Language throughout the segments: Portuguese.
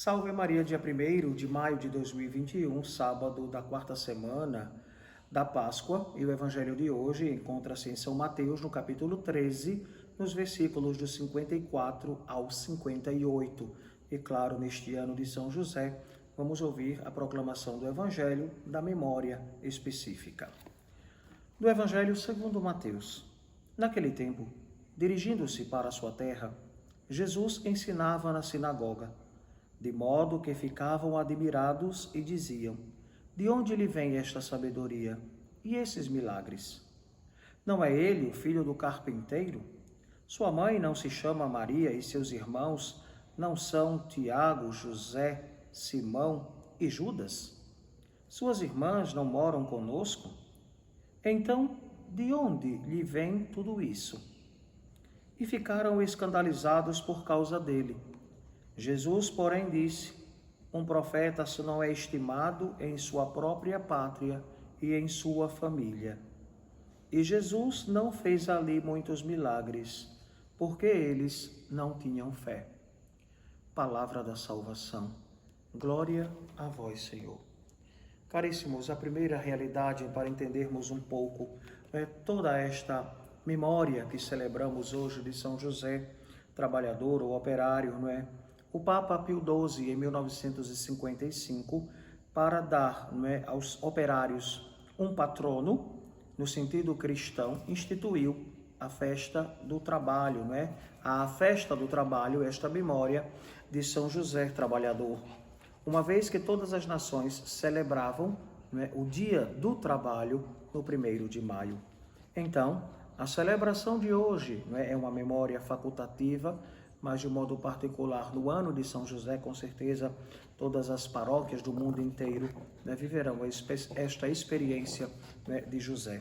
Salve Maria, dia 1º de maio de 2021, sábado da quarta semana da Páscoa. E o evangelho de hoje encontra-se em São Mateus, no capítulo 13, nos versículos do 54 ao 58. E claro, neste ano de São José, vamos ouvir a proclamação do evangelho da memória específica. Do evangelho segundo Mateus. Naquele tempo, dirigindo-se para a sua terra, Jesus ensinava na sinagoga, de modo que ficavam admirados e diziam: de onde lhe vem esta sabedoria e esses milagres? Não é ele o filho do carpinteiro? Sua mãe não se chama Maria e seus irmãos não são Tiago, José, Simão e Judas? Suas irmãs não moram conosco? Então, de onde lhe vem tudo isso? E ficaram escandalizados por causa dele. Jesus, porém, disse: um profeta só não é estimado em sua própria pátria e em sua família. E Jesus não fez ali muitos milagres, porque eles não tinham fé. Palavra da salvação. Glória a vós, Senhor. Caríssimos, a primeira realidade para entendermos um pouco toda esta memória que celebramos hoje de São José, trabalhador ou operário, não é? O Papa Pio XII, em 1955, para dar aos operários um patrono, no sentido cristão, instituiu a festa do trabalho, a festa do trabalho, esta memória de São José, trabalhador. Uma vez que todas as nações celebravam o dia do trabalho no 1º de maio. Então, a celebração de hoje é uma memória facultativa, mas de modo particular, no ano de São José, com certeza, todas as paróquias do mundo inteiro viverão esta experiência de José.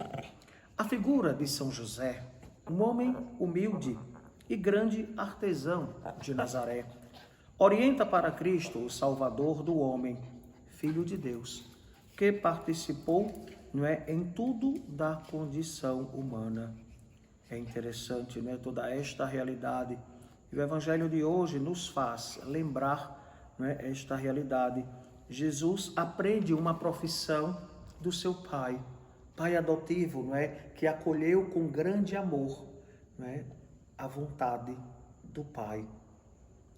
A figura de São José, um homem humilde e grande artesão de Nazaré, orienta para Cristo, o Salvador do homem, Filho de Deus, que participou em tudo da condição humana. É interessante toda esta realidade. E o Evangelho de hoje nos faz lembrar esta realidade. Jesus aprende uma profissão do seu pai, pai adotivo, que acolheu com grande amor a vontade do pai.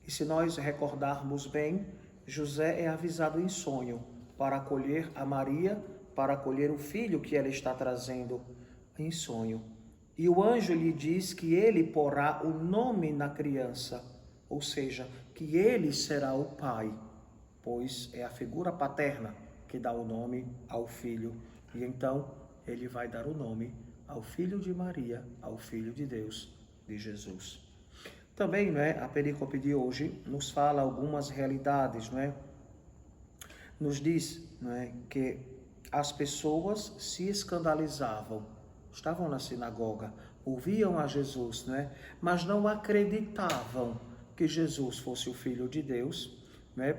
E se nós recordarmos bem, José é avisado em sonho para acolher a Maria, para acolher o filho que ela está trazendo em sonho. E o anjo lhe diz que ele porá o nome na criança, ou seja, que ele será o pai, pois é a figura paterna que dá o nome ao filho. E então ele vai dar o nome ao filho de Maria, ao filho de Deus, de Jesus. Também, a perícope de hoje nos fala algumas realidades, Nos diz, que as pessoas se escandalizavam, estavam na sinagoga, ouviam a Jesus, mas não acreditavam que Jesus fosse o Filho de Deus,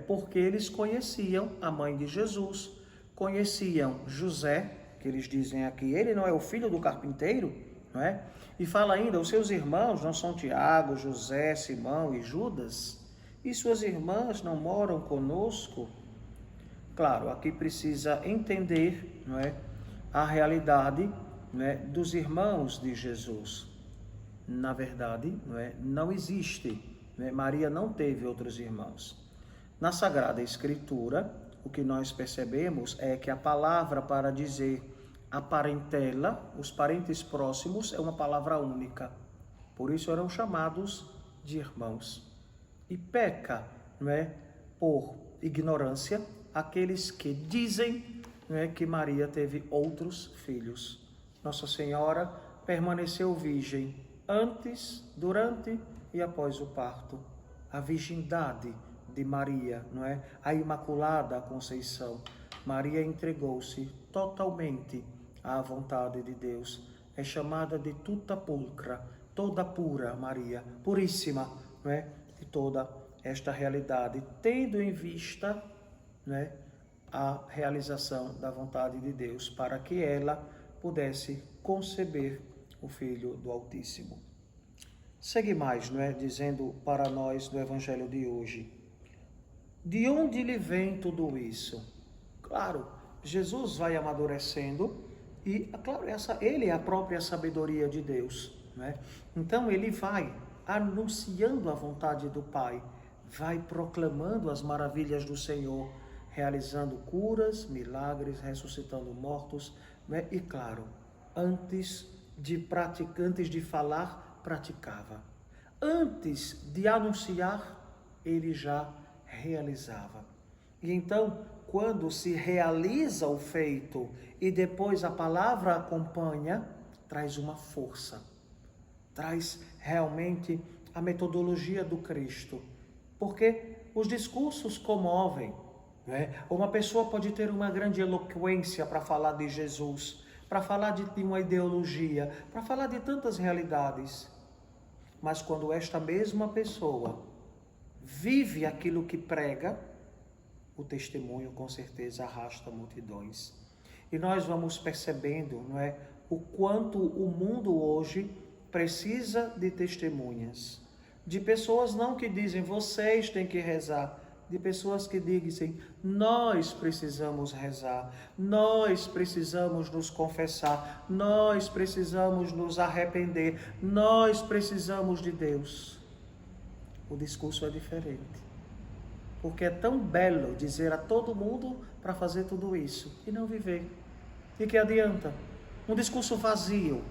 porque eles conheciam a mãe de Jesus, conheciam José, que eles dizem aqui, ele não é o filho do carpinteiro, E fala ainda, os seus irmãos não são Tiago, José, Simão e Judas? E suas irmãs não moram conosco? Claro, aqui precisa entender, a realidade dos irmãos de Jesus. Na verdade, não existe. Maria não teve outros irmãos. Na Sagrada Escritura, o que nós percebemos é que a palavra para dizer a parentela, os parentes próximos, é uma palavra única. Por isso eram chamados de irmãos. E peca, por ignorância, aqueles que dizem que Maria teve outros filhos. Nossa Senhora permaneceu virgem antes, durante e após o parto. A virgindade de Maria, a Imaculada Conceição. Maria entregou-se totalmente à vontade de Deus. É chamada de tuta pulcra, toda pura Maria, puríssima, de toda esta realidade, tendo em vista, a realização da vontade de Deus, para que ela pudesse conceber o Filho do Altíssimo. Segue mais, dizendo para nós no Evangelho de hoje: De onde lhe vem tudo isso? Claro, Jesus vai amadurecendo e, claro, ele é a própria sabedoria de Deus, né? Então ele vai anunciando a vontade do Pai, vai proclamando as maravilhas do Senhor, realizando curas, milagres, ressuscitando mortos, né? E claro, antes de falar, praticava. Antes de anunciar, ele já realizava. E então, quando se realiza o feito e depois a palavra acompanha, traz uma força, traz realmente a metodologia do Cristo. Porque os discursos comovem, né? Uma pessoa pode ter uma grande eloquência para falar de Jesus, para falar de uma ideologia, para falar de tantas realidades. Mas quando esta mesma pessoa vive aquilo que prega, o testemunho com certeza arrasta multidões. E nós vamos percebendo, não é, o quanto o mundo hoje precisa de testemunhas. De pessoas não que dizem, vocês têm que rezar, de pessoas que dizem, nós precisamos rezar, nós precisamos nos confessar, nós precisamos nos arrepender, nós precisamos de Deus. O discurso é diferente. Porque é tão belo dizer a todo mundo para fazer tudo isso e não viver. E que adianta? Um discurso vazio,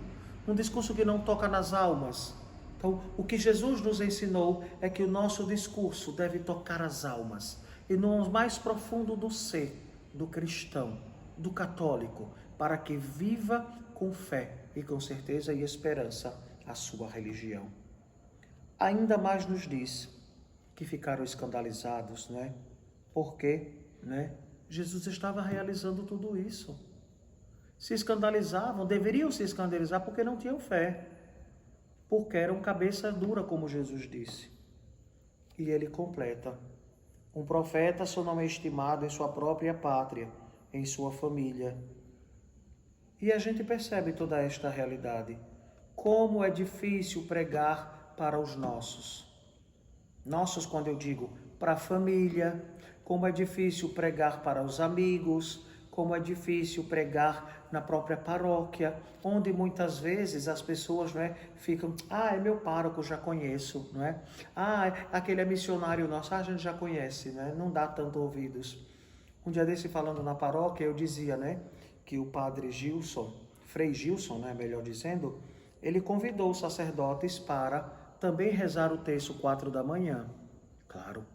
um discurso que não toca nas almas. Então, o que Jesus nos ensinou é que o nosso discurso deve tocar as almas. E no mais profundo do ser, do cristão, do católico, para que viva com fé e com certeza e esperança a sua religião. Ainda mais nos diz que ficaram escandalizados, né? Porque, né? Jesus estava realizando tudo isso. Se escandalizavam, deveriam se escandalizar porque não tinham fé. Porque eram cabeça dura, como Jesus disse. E ele completa. Um profeta só não é estimado em sua própria pátria, em sua família. E a gente percebe toda esta realidade. Como é difícil pregar para os nossos. Nossos, quando eu digo para a família, como é difícil pregar para os amigos, como é difícil pregar na própria paróquia, onde muitas vezes as pessoas, não é, ficam, é meu pároco, já conheço, não é? Aquele é missionário nosso, a gente já conhece, né? Não dá tanto ouvidos. Um dia desse, falando na paróquia, eu dizia, né, que o padre Gilson, Frei Gilson, né, melhor dizendo, ele convidou os sacerdotes para também rezar o terço 4 da manhã. Claro,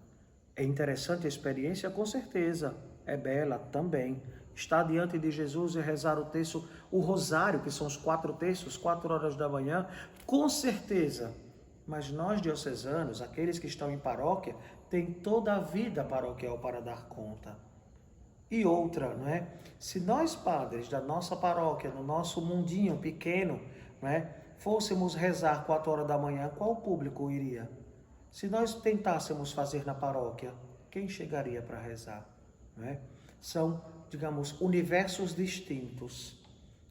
é interessante a experiência, com certeza, é bela também. Estar diante de Jesus e rezar o terço, o rosário, que são os 4 terços, 4 horas da manhã, com certeza. Mas nós diocesanos, aqueles que estão em paróquia, têm toda a vida paroquial para dar conta. E outra, não é? Se nós padres da nossa paróquia, no nosso mundinho pequeno, não é, fôssemos rezar 4 horas da manhã, qual público iria? Se nós tentássemos fazer na paróquia, quem chegaria para rezar? Não é? São, digamos, universos distintos.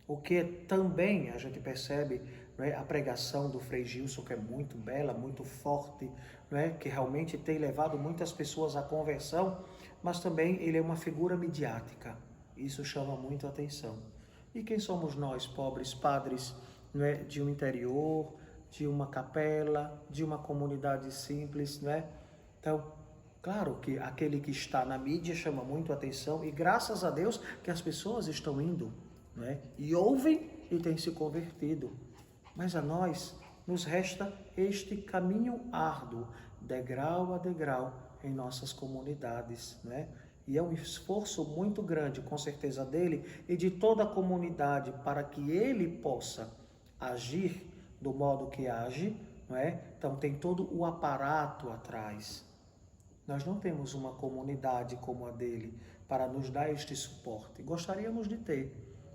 O que também a gente percebe, não é, a pregação do Frei Gilson, que é muito bela, muito forte, não é, que realmente tem levado muitas pessoas à conversão, mas também ele é uma figura midiática. Isso chama muito a atenção. E quem somos nós, pobres padres, não é, de um interior, de uma capela, de uma comunidade simples, não é? Então, claro que aquele que está na mídia chama muito a atenção e graças a Deus que as pessoas estão indo, não é? E ouvem e têm se convertido. Mas a nós nos resta este caminho árduo, degrau a degrau, em nossas comunidades, né? E é um esforço muito grande, com certeza, dele e de toda a comunidade para que ele possa agir do modo que age, não é? Então tem todo o aparato atrás. Nós não temos uma comunidade como a dele para nos dar este suporte. Gostaríamos de ter,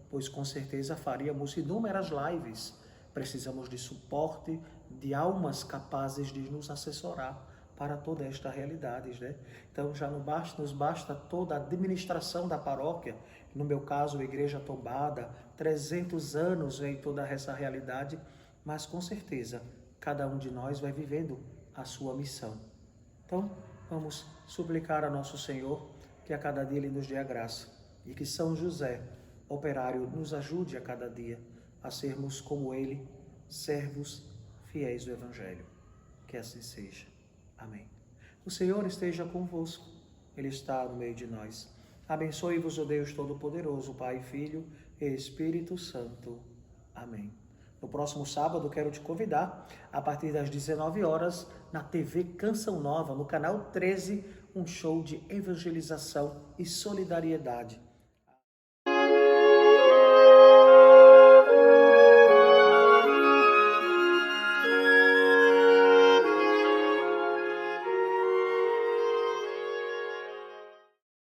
pois com certeza faríamos inúmeras lives. Precisamos de suporte, de almas capazes de nos assessorar para toda esta realidade, né? Então já nos basta toda a administração da paróquia, no meu caso a igreja tombada, 300 anos em toda essa realidade, mas com certeza cada um de nós vai vivendo a sua missão. Então Vamos suplicar a nosso Senhor que a cada dia Ele nos dê a graça e que São José, operário, nos ajude a cada dia a sermos como Ele, servos fiéis do Evangelho. Que assim seja. Amém. O Senhor esteja convosco. Ele está no meio de nós. Abençoe-vos o Deus Todo-Poderoso, Pai, Filho e Espírito Santo. Amém. No próximo sábado, quero te convidar, a partir das 19 horas, na TV Canção Nova, no canal 13, um show de evangelização e solidariedade.